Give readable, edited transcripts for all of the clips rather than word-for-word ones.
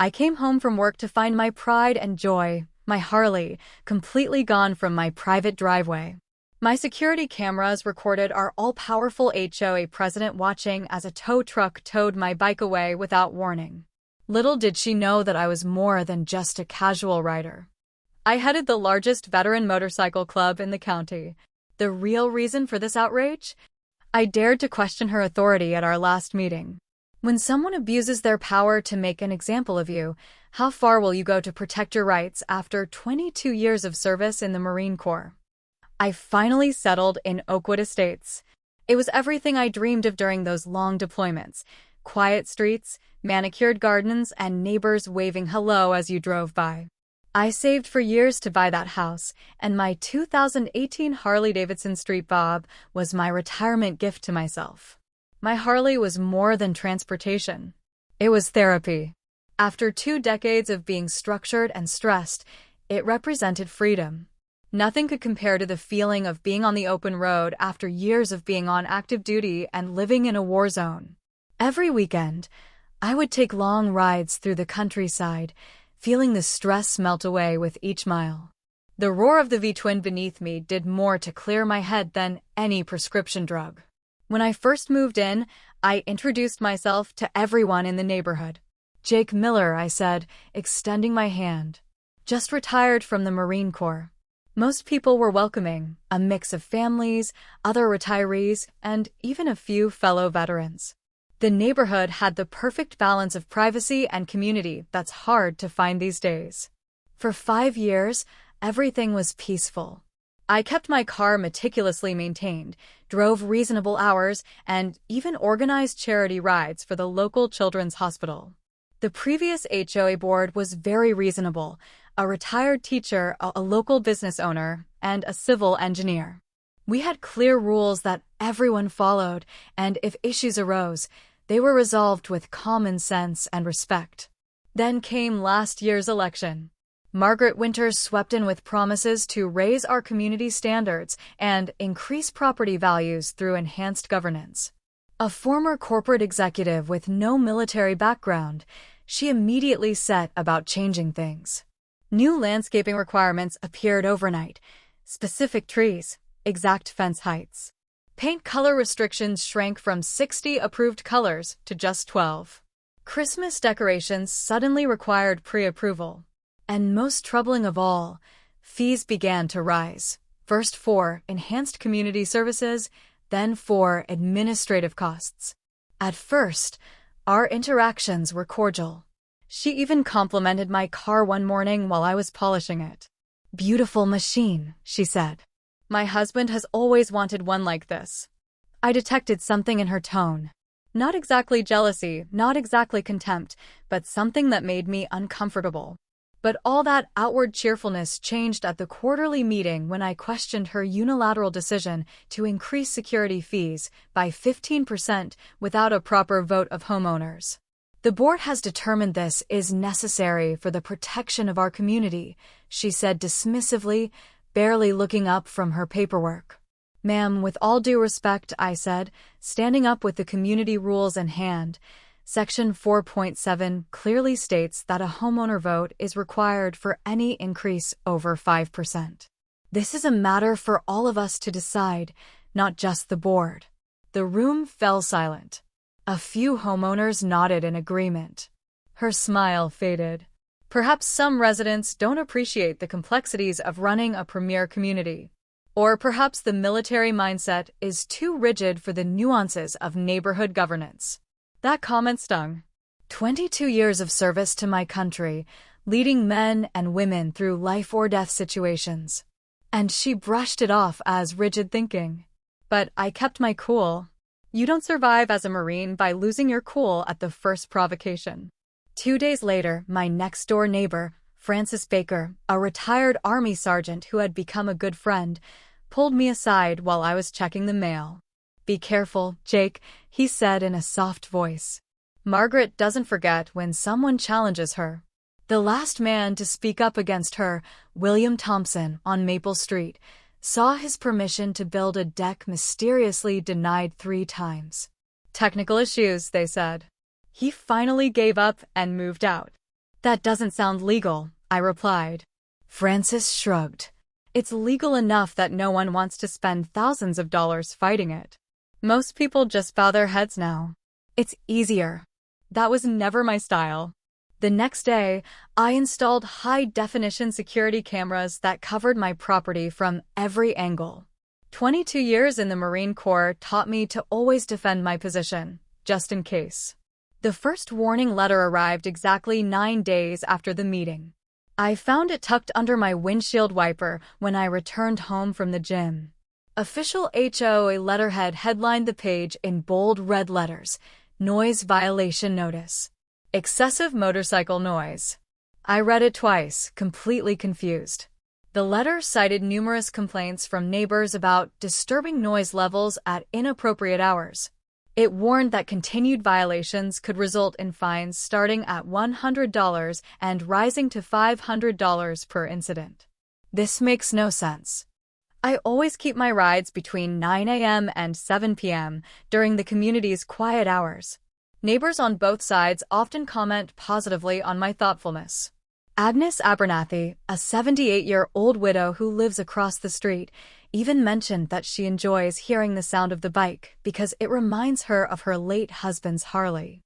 I came home from work to find my pride and joy, my Harley, completely gone from my private driveway. My security cameras recorded our all-powerful HOA president watching as a tow truck towed my bike away without warning. Little did she know that I was more than just a casual rider. I headed the largest veteran motorcycle club in the county. The real reason for this outrage? I dared to question her authority at our last meeting. When someone abuses their power to make an example of you, how far will you go to protect your rights after 22 years of service in the Marine Corps? I finally settled in Oakwood Estates. It was everything I dreamed of during those long deployments. Quiet streets, manicured gardens, and neighbors waving hello as you drove by. I saved for years to buy that house, and my 2018 Harley-Davidson Street Bob was my retirement gift to myself. My Harley was more than transportation. It was therapy. After 2 decades of being structured and stressed, it represented freedom. Nothing could compare to the feeling of being on the open road after years of being on active duty and living in a war zone. Every weekend, I would take long rides through the countryside, feeling the stress melt away with each mile. The roar of the V-twin beneath me did more to clear my head than any prescription drug. When I first moved in, I introduced myself to everyone in the neighborhood. "Jake Miller," I said, extending my hand. "Just retired from the Marine Corps." Most people were welcoming, a mix of families, other retirees, and even a few fellow veterans. The neighborhood had the perfect balance of privacy and community that's hard to find these days. For 5 years, everything was peaceful. I kept my car meticulously maintained, drove reasonable hours, and even organized charity rides for the local children's hospital. The previous HOA board was very reasonable: a retired teacher, a local business owner, and a civil engineer. We had clear rules that everyone followed, and if issues arose, they were resolved with common sense and respect. Then came last year's election. Margaret Winters swept in with promises to raise our community standards and increase property values through enhanced governance. A former corporate executive with no military background, she immediately set about changing things. New landscaping requirements appeared overnight: specific trees, exact fence heights. Paint color restrictions shrank from 60 approved colors to just 12. Christmas decorations suddenly required pre-approval. And most troubling of all, fees began to rise. First for enhanced community services, then for administrative costs. At first, our interactions were cordial. She even complimented my car one morning while I was polishing it. "Beautiful machine," she said. "My husband has always wanted one like this." I detected something in her tone. Not exactly jealousy, not exactly contempt, but something that made me uncomfortable. But all that outward cheerfulness changed at the quarterly meeting when I questioned her unilateral decision to increase security fees by 15% without a proper vote of homeowners. "The board has determined this is necessary for the protection of our community," she said dismissively, barely looking up from her paperwork. "Ma'am, with all due respect," I said, standing up with the community rules in hand. Section 4.7 clearly states that a homeowner vote is required for any increase over 5%. This is a matter for all of us to decide, not just the board. The room fell silent. A few homeowners nodded in agreement. Her smile faded. Perhaps some residents don't appreciate the complexities of running a premier community. Or perhaps the military mindset is too rigid for the nuances of neighborhood governance. That comment stung. 22 years of service to my country, leading men and women through life-or-death situations. And she brushed it off as rigid thinking. But I kept my cool. You don't survive as a Marine by losing your cool at the first provocation. 2 days later, my next-door neighbor, Francis Baker, a retired Army sergeant who had become a good friend, pulled me aside while I was checking the mail. "Be careful, Jake," he said in a soft voice. "Margaret doesn't forget when someone challenges her." The last man to speak up against her, William Thompson, on Maple Street, saw his permission to build a deck mysteriously denied 3 times. "Technical issues," they said. He finally gave up and moved out. That doesn't sound legal, I replied. Francis shrugged. It's legal enough that no one wants to spend thousands of dollars fighting it. Most people just bow their heads now. It's easier. That was never my style. The next day, I installed high-definition security cameras that covered my property from every angle. 22 years in the Marine Corps taught me to always defend my position, just in case. The first warning letter arrived exactly 9 days after the meeting. I found it tucked under my windshield wiper when I returned home from the gym. Official HOA letterhead headlined the page in bold red letters, Noise Violation Notice. Excessive motorcycle noise. I read it twice, completely confused. The letter cited numerous complaints from neighbors about disturbing noise levels at inappropriate hours. It warned that continued violations could result in fines starting at $100 and rising to $500 per incident. This makes no sense. I always keep my rides between 9 a.m. and 7 p.m. during the community's quiet hours. Neighbors on both sides often comment positively on my thoughtfulness. Agnes Abernathy, a 78-year-old widow who lives across the street, even mentioned that she enjoys hearing the sound of the bike because it reminds her of her late husband's Harley.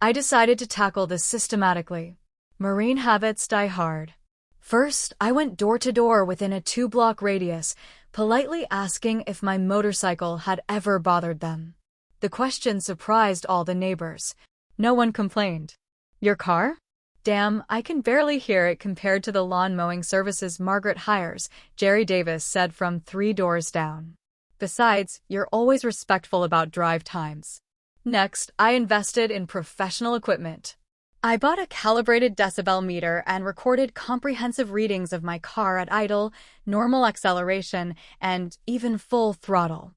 I decided to tackle this systematically. Marine habits die hard. First, I went door to door within a 2-block radius, politely asking if my motorcycle had ever bothered them. The question surprised all the neighbors. No one complained. Your car? Damn, I can barely hear it compared to the lawn mowing services Margaret hires, Jerry Davis said from 3 doors down. Besides, you're always respectful about drive times. Next, I invested in professional equipment. I bought a calibrated decibel meter and recorded comprehensive readings of my car at idle, normal acceleration, and even full throttle.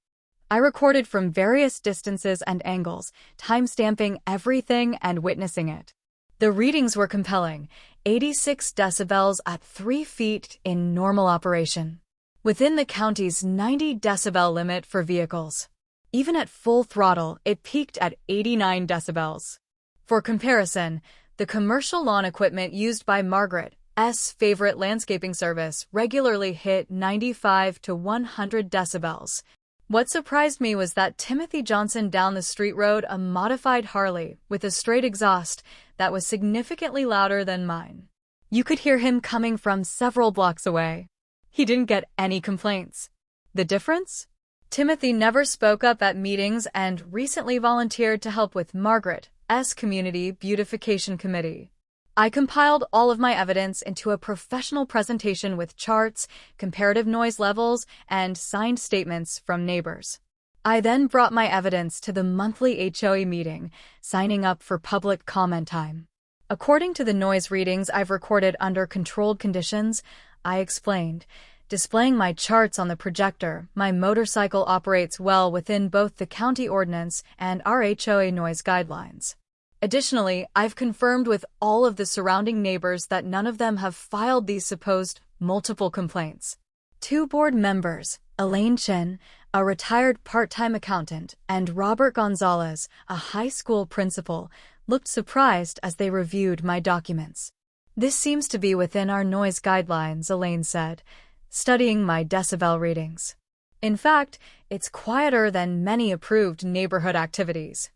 I recorded from various distances and angles, time-stamping everything and witnessing it. The readings were compelling, 86 decibels at 3 feet in normal operation, within the county's 90 decibel limit for vehicles. Even at full throttle, it peaked at 89 decibels. For comparison, the commercial lawn equipment used by Margaret's favorite landscaping service regularly hit 95 to 100 decibels. What surprised me was that Timothy Johnson down the street rode a modified Harley with a straight exhaust that was significantly louder than mine. You could hear him coming from several blocks away. He didn't get any complaints. The difference? Timothy never spoke up at meetings and recently volunteered to help with Margaret's Community Beautification Committee. I compiled all of my evidence into a professional presentation with charts, comparative noise levels, and signed statements from neighbors. I then brought my evidence to the monthly HOA meeting, signing up for public comment time. According to the noise readings I've recorded under controlled conditions, I explained, displaying my charts on the projector, my motorcycle operates well within both the county ordinance and our HOA noise guidelines. Additionally, I've confirmed with all of the surrounding neighbors that none of them have filed these supposed multiple complaints. 2 board members, Elaine Chin, a retired part-time accountant, and Robert Gonzalez, a high school principal, looked surprised as they reviewed my documents. This seems to be within our noise guidelines, Elaine said, studying my decibel readings. In fact, it's quieter than many approved neighborhood activities.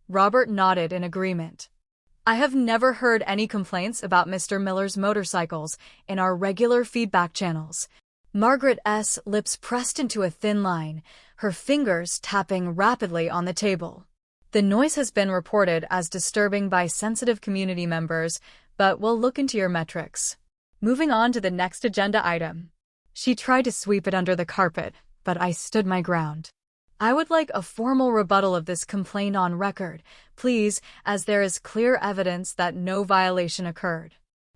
Robert nodded in agreement. I have never heard any complaints about Mr. Miller's motorcycles in our regular feedback channels. Margaret's lips pressed into a thin line, her fingers tapping rapidly on the table. The noise has been reported as disturbing by sensitive community members, but we'll look into your metrics. Moving on to the next agenda item. She tried to sweep it under the carpet, but I stood my ground. I would like a formal rebuttal of this complaint on record, please, as there is clear evidence that no violation occurred.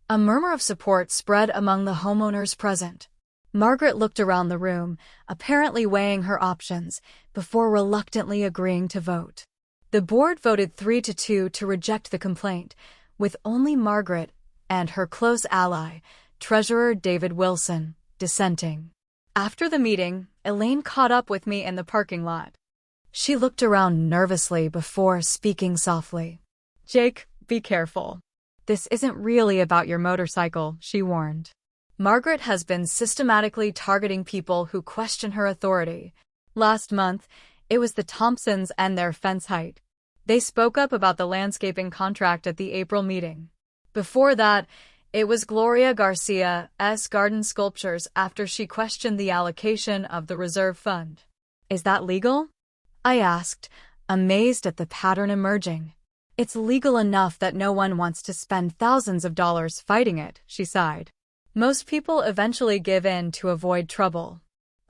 A murmur of support spread among the homeowners present. Margaret looked around the room, apparently weighing her options, before reluctantly agreeing to vote. The board voted 3-2 to reject the complaint, with only Margaret and her close ally, Treasurer David Wilson, dissenting. After the meeting, Elaine caught up with me in the parking lot. She looked around nervously before speaking softly. Jake, be careful. "This isn't really about your motorcycle," she warned. "Margaret has been systematically targeting people who question her authority. Last month, it was the Thompsons and their fence height. They spoke up about the landscaping contract at the April meeting. Before that, it was Gloria Garcia's garden sculptures after she questioned the allocation of the reserve fund." "Is that legal?" I asked, amazed at the pattern emerging. "It's legal enough that no one wants to spend thousands of dollars fighting it," she sighed. "Most people eventually give in to avoid trouble.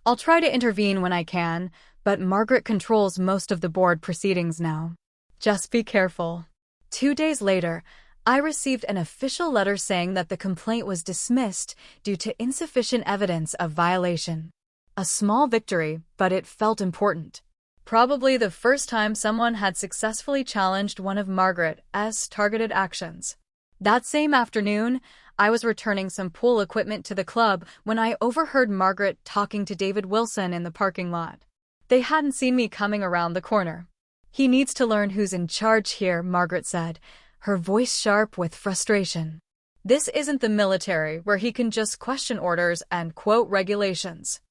I'll try to intervene when I can, but Margaret controls most of the board proceedings now. Just be careful." 2 days later, I received an official letter saying that the complaint was dismissed due to insufficient evidence of violation. A small victory, but it felt important. Probably the first time someone had successfully challenged one of Margaret's targeted actions. That same afternoon, I was returning some pool equipment to the club when I overheard Margaret talking to David Wilson in the parking lot. They hadn't seen me coming around the corner. "He needs to learn who's in charge here," Margaret said, her voice sharp with frustration. "This isn't the military where he can just question orders and quote regulations.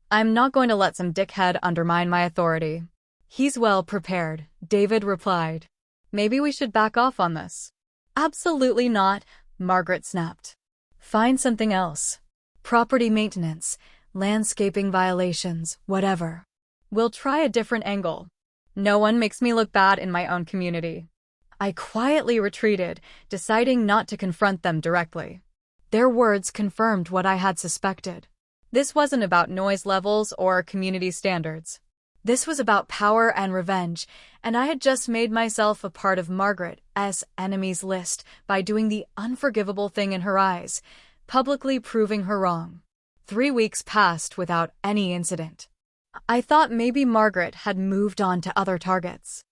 I'm not going to let some dickhead undermine my authority." "He's well prepared," David replied. "Maybe we should back off on this." "Absolutely not," Margaret snapped. "Find something else. Property maintenance, landscaping violations, whatever. We'll try a different angle. No one makes me look bad in my own community." I quietly retreated, deciding not to confront them directly. Their words confirmed what I had suspected. This wasn't about noise levels or community standards. This was about power and revenge, and I had just made myself a part of Margaret's enemies list by doing the unforgivable thing in her eyes, publicly proving her wrong. 3 weeks passed without any incident. I thought maybe Margaret had moved on to other targets.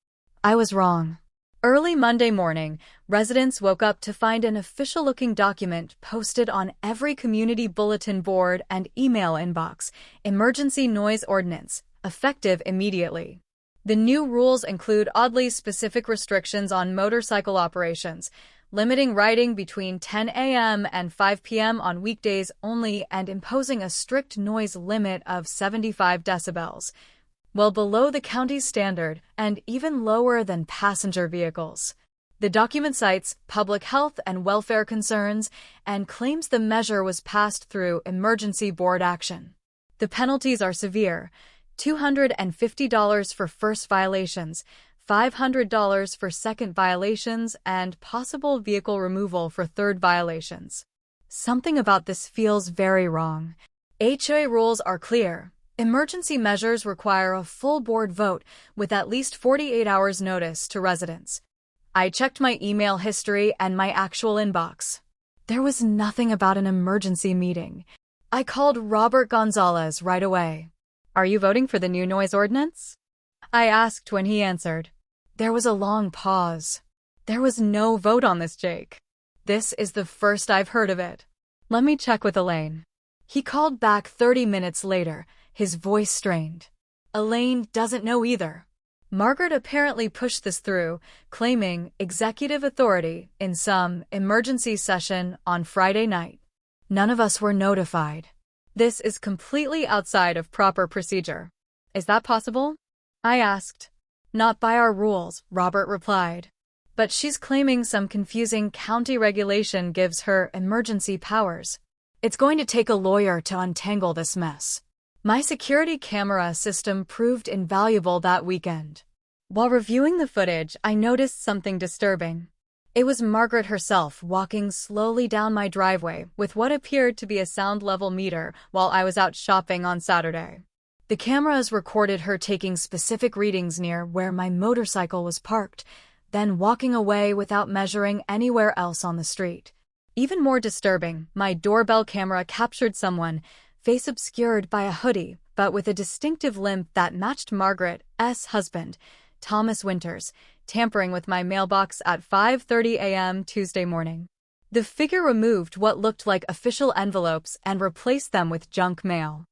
I was wrong. Early Monday morning, residents woke up to find an official-looking document posted on every community bulletin board and email inbox: Emergency Noise Ordinance, effective immediately. The new rules include oddly specific restrictions on motorcycle operations, limiting riding between 10 a.m. and 5 p.m. on weekdays only and imposing a strict noise limit of 75 decibels, well below the county's standard and even lower than passenger vehicles. The document cites public health and welfare concerns and claims the measure was passed through emergency board action. The penalties are severe: $250 for first violations, $500 for second violations, and possible vehicle removal for third violations. Something about this feels very wrong. HOA rules are clear. Emergency measures require a full board vote with at least 48 hours notice to residents. I checked my email history and my actual inbox. There was nothing about an emergency meeting. I called Robert Gonzalez right away. "Are you voting for the new noise ordinance?" I asked when he answered. There was a long pause. "There was no vote on this, Jake. This is the first I've heard of it. Let me check with Elaine." He called back 30 minutes later, his voice strained. "Elaine doesn't know either. Margaret apparently pushed this through, claiming executive authority in some emergency session on Friday night. None of us were notified. This is completely outside of proper procedure." "Is that possible?" I asked. "Not by our rules," Robert replied. "But she's claiming some confusing county regulation gives her emergency powers. It's going to take a lawyer to untangle this mess." My security camera system proved invaluable that weekend. While reviewing the footage, I noticed something disturbing. It was Margaret herself walking slowly down my driveway with what appeared to be a sound level meter while I was out shopping on Saturday. The cameras recorded her taking specific readings near where my motorcycle was parked, then walking away without measuring anywhere else on the street. Even more disturbing, my doorbell camera captured someone, face obscured by a hoodie, but with a distinctive limp that matched Margaret's husband, Thomas Winters, tampering with my mailbox at 5:30 a.m. Tuesday morning. The figure removed what looked like official envelopes and replaced them with junk mail.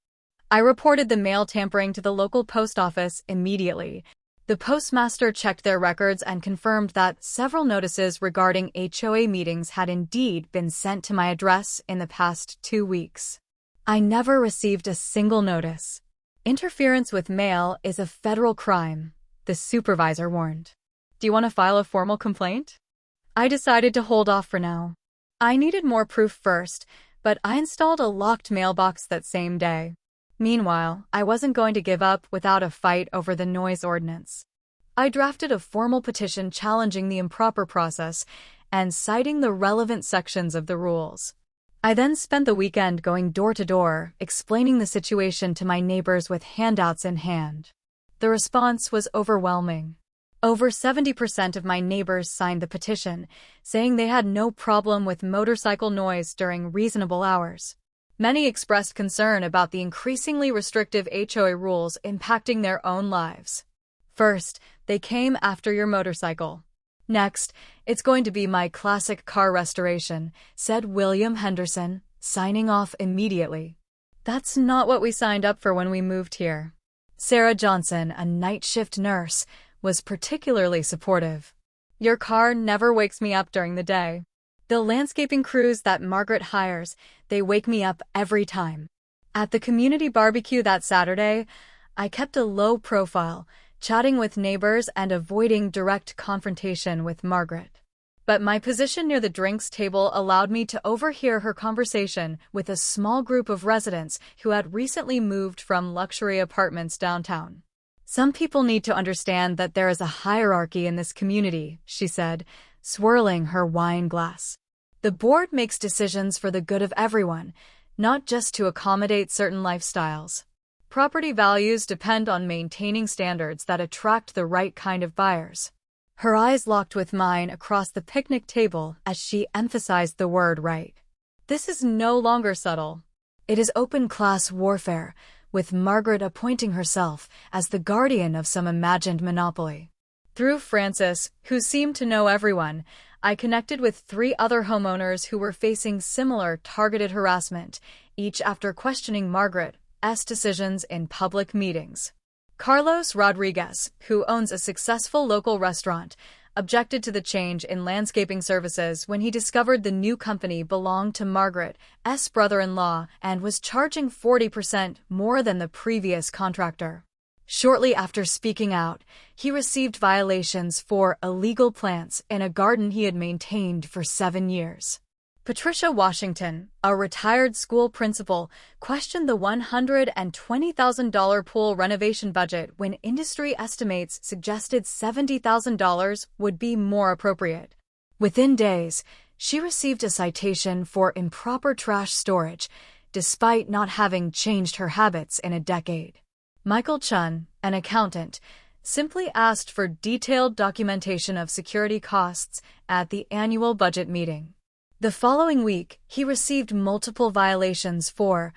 I reported the mail tampering to the local post office immediately. The postmaster checked their records and confirmed that several notices regarding HOA meetings had indeed been sent to my address in the past 2 weeks. I never received a single notice. Interference with mail is a federal crime, the supervisor warned. Do you want to file a formal complaint? I decided to hold off for now. I needed more proof first, but I installed a locked mailbox that same day. Meanwhile, I wasn't going to give up without a fight over the noise ordinance. I drafted a formal petition challenging the improper process and citing the relevant sections of the rules. I then spent the weekend going door to door, explaining the situation to my neighbors with handouts in hand. The response was overwhelming. Over 70% of my neighbors signed the petition, saying they had no problem with motorcycle noise during reasonable hours. Many expressed concern about the increasingly restrictive HOA rules impacting their own lives. First, they came after your motorcycle. Next, it's going to be my classic car restoration, said William Henderson, signing off immediately. That's not what we signed up for when we moved here. Sarah Johnson, a night shift nurse, was particularly supportive. Your car never wakes me up during the day. The landscaping crews that Margaret hires, they wake me up every time. At the community barbecue that Saturday, I kept a low profile, chatting with neighbors and avoiding direct confrontation with Margaret. But my position near the drinks table allowed me to overhear her conversation with a small group of residents who had recently moved from luxury apartments downtown. Some people need to understand that there is a hierarchy in this community, she said, swirling her wine glass. The board makes decisions for the good of everyone, not just to accommodate certain lifestyles. Property values depend on maintaining standards that attract the right kind of buyers. Her eyes locked with mine across the picnic table as she emphasized the word right. This is no longer subtle. It is open-class warfare, with Margaret appointing herself as the guardian of some imagined monopoly. Through Francis, who seemed to know everyone, I connected with 3 other homeowners who were facing similar targeted harassment, each after questioning Margaret's decisions in public meetings. Carlos Rodriguez, who owns a successful local restaurant, objected to the change in landscaping services when he discovered the new company belonged to Margaret's brother-in-law and was charging 40% more than the previous contractor. Shortly after speaking out, he received violations for illegal plants in a garden he had maintained for 7 years. Patricia Washington, a retired school principal, questioned the $120,000 pool renovation budget when industry estimates suggested $70,000 would be more appropriate. Within days, she received a citation for improper trash storage, despite not having changed her habits in a decade. Michael Chun, an accountant, simply asked for detailed documentation of security costs at the annual budget meeting. The following week, he received multiple violations for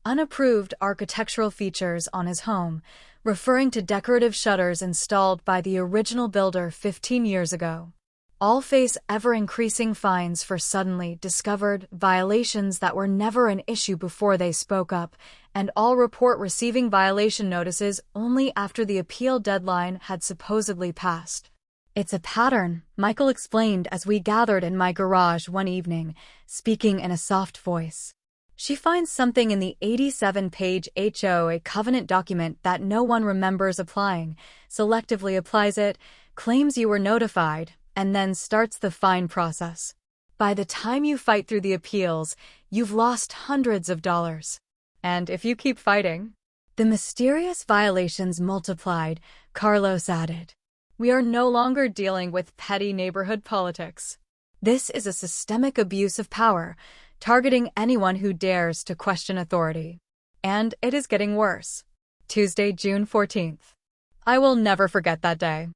unapproved architectural features on his home, referring to decorative shutters installed by the original builder 15 years ago. All face ever-increasing fines for suddenly discovered violations that were never an issue before they spoke up, and all report receiving violation notices only after the appeal deadline had supposedly passed. It's a pattern, Michael explained as we gathered in my garage one evening, speaking in a soft voice. She finds something in the 87-page HOA covenant document that no one remembers applying, selectively applies it, claims you were notified, and then starts the fine process. By the time you fight through the appeals, you've lost hundreds of dollars. And if you keep fighting, the mysterious violations multiplied, Carlos added. We are no longer dealing with petty neighborhood politics. This is a systemic abuse of power, targeting anyone who dares to question authority. And it is getting worse. Tuesday, June 14th. I will never forget that day.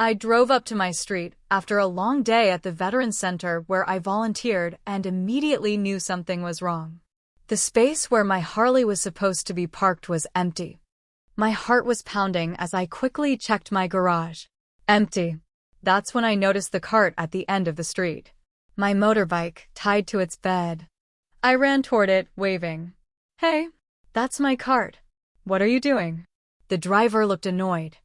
I drove up to my street after a long day at the Veterans Center where I volunteered and immediately knew something was wrong. The space where my Harley was supposed to be parked was empty. My heart was pounding as I quickly checked my garage. Empty. That's when I noticed the cart at the end of the street. My motorbike tied to its bed. I ran toward it, waving. Hey, that's my cart. What are you doing? The driver looked annoyed.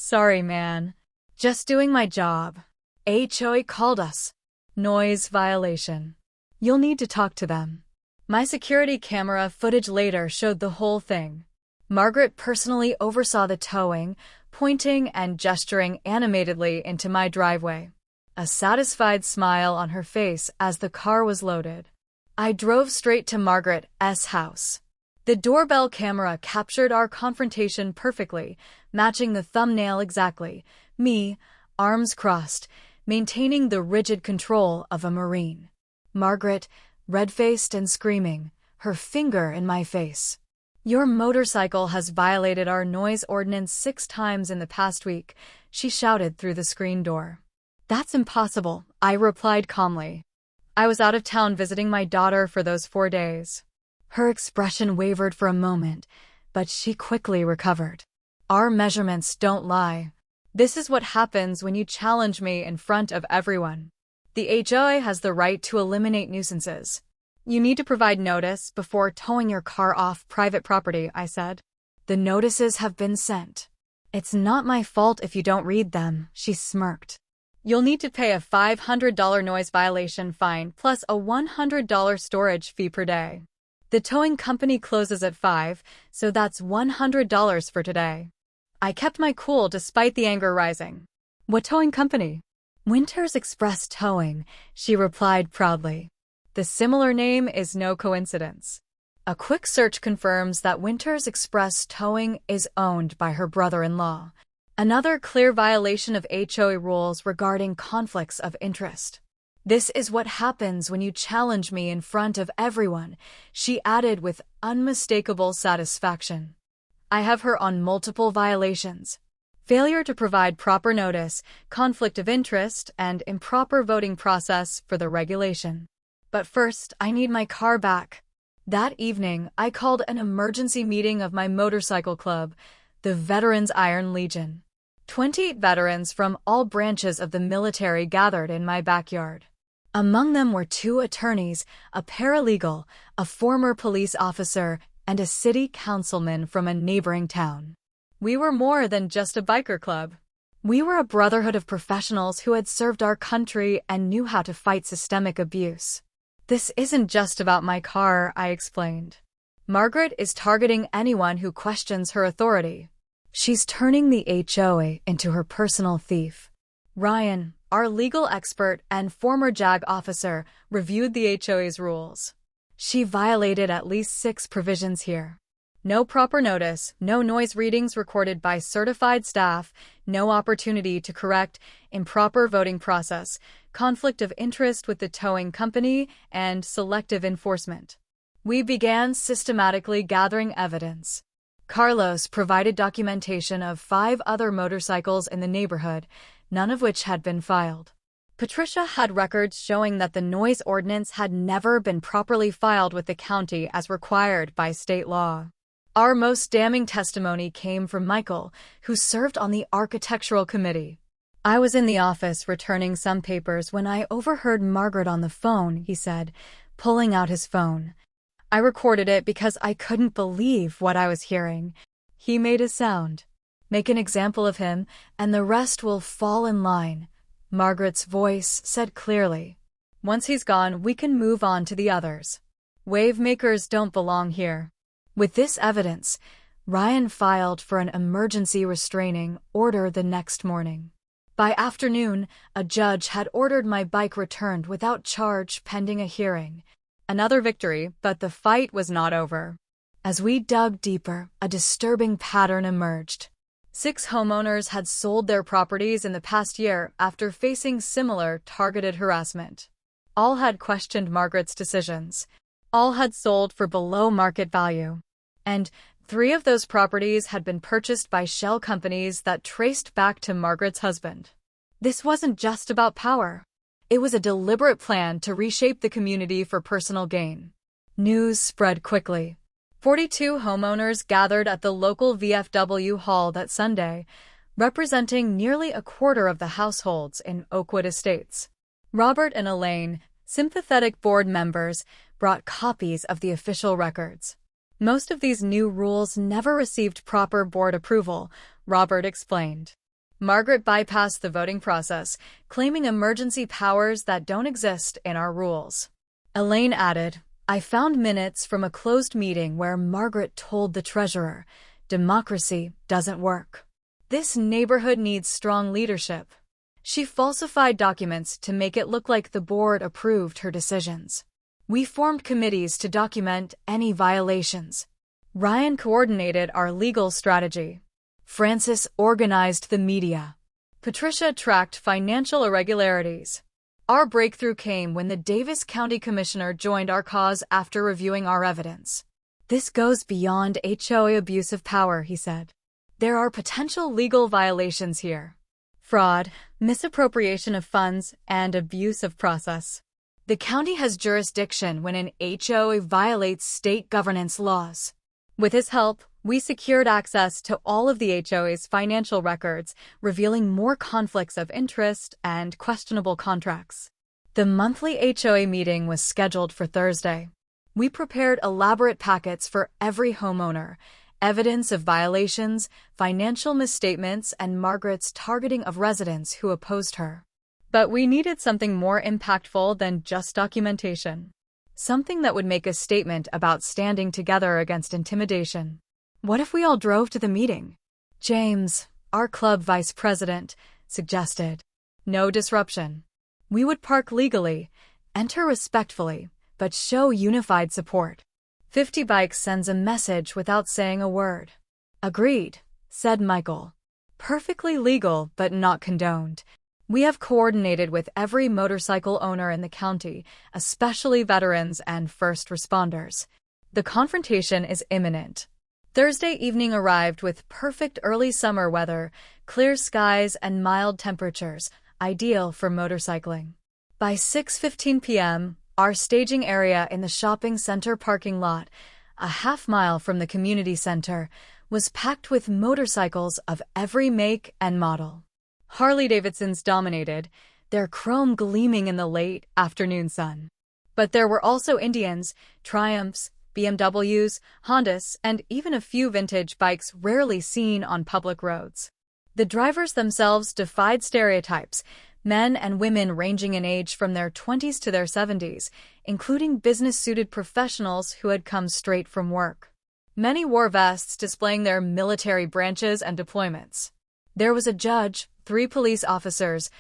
Sorry, man. Just doing my job. HOA called us. Noise violation. You'll need to talk to them. My security camera footage later showed the whole thing. Margaret personally oversaw the towing, pointing and gesturing animatedly into my driveway. A satisfied smile on her face as the car was loaded. I drove straight to Margaret's house. The doorbell camera captured our confrontation perfectly, matching the thumbnail exactly. Me, arms crossed, maintaining the rigid control of a Marine. Margaret, red-faced and screaming, her finger in my face. Your motorcycle has violated our noise ordinance 6 times in the past week, she shouted through the screen door. That's impossible, I replied calmly. I was out of town visiting my daughter for those 4 days. Her expression wavered for a moment, but she quickly recovered. Our measurements don't lie. This is what happens when you challenge me in front of everyone. The HOA has the right to eliminate nuisances. You need to provide notice before towing your car off private property, I said. The notices have been sent. It's not my fault if you don't read them, she smirked. You'll need to pay a $500 noise violation fine plus a $100 storage fee per day. The towing company closes at 5, so that's $100 for today. I kept my cool despite the anger rising. What towing company? Winters Express Towing, she replied proudly. The similar name is no coincidence. A quick search confirms that Winters Express Towing is owned by her brother-in-law. Another clear violation of HOA rules regarding conflicts of interest. This is what happens when you challenge me in front of everyone, she added with unmistakable satisfaction. I have her on multiple violations. Failure to provide proper notice, conflict of interest, and improper voting process for the regulation. But first, I need my car back. That evening, I called an emergency meeting of my motorcycle club, the Veterans Iron Legion. 28 veterans from all branches of the military gathered in my backyard. Among them were 2 attorneys, a paralegal, a former police officer, and a city councilman from a neighboring town. We were more than just a biker club. We were a brotherhood of professionals who had served our country and knew how to fight systemic abuse. This isn't just about my car, I explained. Margaret is targeting anyone who questions her authority. She's turning the HOA into her personal thief. Ryan, our legal expert and former JAG officer, reviewed the HOA's rules. She violated at least 6 provisions here. No proper notice, no noise readings recorded by certified staff, no opportunity to correct, improper voting process, conflict of interest with the towing company, and selective enforcement. We began systematically gathering evidence. Carlos provided documentation of 5 other motorcycles in the neighborhood, none of which had been filed. Patricia had records showing that the noise ordinance had never been properly filed with the county as required by state law. Our most damning testimony came from Michael, who served on the architectural committee. I was in the office returning some papers when I overheard Margaret on the phone, he said, pulling out his phone. I recorded it because I couldn't believe what I was hearing. He made a sound. Make an example of him, and the rest will fall in line, Margaret's voice said clearly. Once he's gone, we can move on to the others. Wave makers don't belong here. With this evidence, Ryan filed for an emergency restraining order the next morning. By afternoon, a judge had ordered my bike returned without charge pending a hearing. Another victory, but the fight was not over. As we dug deeper, a disturbing pattern emerged. 6 homeowners had sold their properties in the past year after facing similar targeted harassment. All had questioned Margaret's decisions. All had sold for below market value. And 3 of those properties had been purchased by shell companies that traced back to Margaret's husband. This wasn't just about power. It was a deliberate plan to reshape the community for personal gain. News spread quickly. 42 homeowners gathered at the local VFW hall that Sunday, representing nearly a quarter of the households in Oakwood Estates. Robert and Elaine, sympathetic board members, brought copies of the official records. Most of these new rules never received proper board approval, Robert explained. Margaret bypassed the voting process, claiming emergency powers that don't exist in our rules. Elaine added, I found minutes from a closed meeting where Margaret told the treasurer, democracy doesn't work. This neighborhood needs strong leadership. She falsified documents to make it look like the board approved her decisions. We formed committees to document any violations. Ryan coordinated our legal strategy. Francis organized the media. Patricia tracked financial irregularities. Our breakthrough came when the Davis County Commissioner joined our cause after reviewing our evidence. This goes beyond HOA abuse of power, he said. There are potential legal violations here. Fraud, misappropriation of funds, and abuse of process. The county has jurisdiction when an HOA violates state governance laws. With his help, we secured access to all of the HOA's financial records, revealing more conflicts of interest and questionable contracts. The monthly HOA meeting was scheduled for Thursday. We prepared elaborate packets for every homeowner, evidence of violations, financial misstatements, and Margaret's targeting of residents who opposed her. But we needed something more impactful than just documentation. Something that would make a statement about standing together against intimidation. What if we all drove to the meeting? James, our club vice president, suggested. No disruption. We would park legally, enter respectfully, but show unified support. 50 Bikes sends a message without saying a word. Agreed, said Michael. Perfectly legal but not condoned. We have coordinated with every motorcycle owner in the county, especially veterans and first responders. The confrontation is imminent. Thursday evening arrived with perfect early summer weather, clear skies and mild temperatures, ideal for motorcycling. By 6:15 p.m., our staging area in the shopping center parking lot, a half-mile from the community center, was packed with motorcycles of every make and model. Harley-Davidsons dominated, their chrome gleaming in the late afternoon sun. But there were also Indians, Triumphs, BMWs, Hondas, and even a few vintage bikes rarely seen on public roads. The drivers themselves defied stereotypes, men and women ranging in age from their 20s to their 70s, including business-suited professionals who had come straight from work. Many wore vests displaying their military branches and deployments. There was a judge, 3 police officers,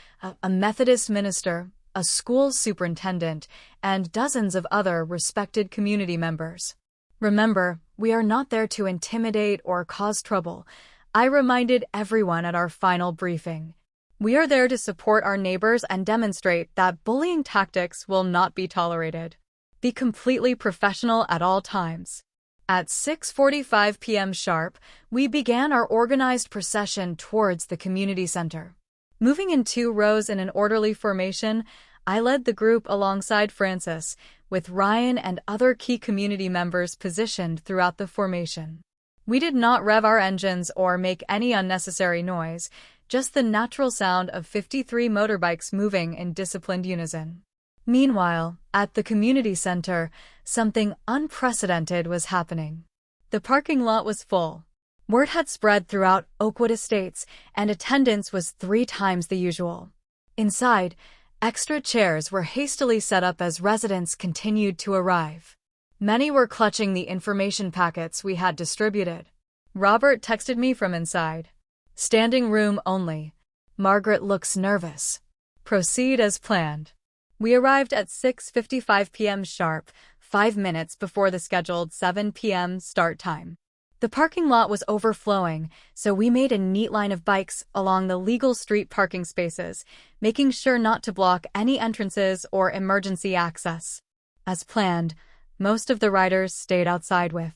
a Methodist minister, a school superintendent, and dozens of other respected community members. Remember, we are not there to intimidate or cause trouble, I reminded everyone at our final briefing. We are there to support our neighbors and demonstrate that bullying tactics will not be tolerated. Be completely professional at all times. At 6:45 p.m. sharp, we began our organized procession towards the community center. Moving in 2 rows in an orderly formation, I led the group alongside Francis, with Ryan and other key community members positioned throughout the formation. We did not rev our engines or make any unnecessary noise, just the natural sound of 53 motorbikes moving in disciplined unison. Meanwhile, at the community center, something unprecedented was happening. The parking lot was full. Word had spread throughout Oakwood Estates, and attendance was 3 times the usual. Inside, extra chairs were hastily set up as residents continued to arrive. Many were clutching the information packets we had distributed. Robert texted me from inside. Standing room only. Margaret looks nervous. Proceed as planned. We arrived at 6:55 p.m. sharp, 5 minutes before the scheduled 7 p.m. start time. The parking lot was overflowing, so we made a neat line of bikes along the legal street parking spaces, making sure not to block any entrances or emergency access. As planned, most of the riders stayed outside with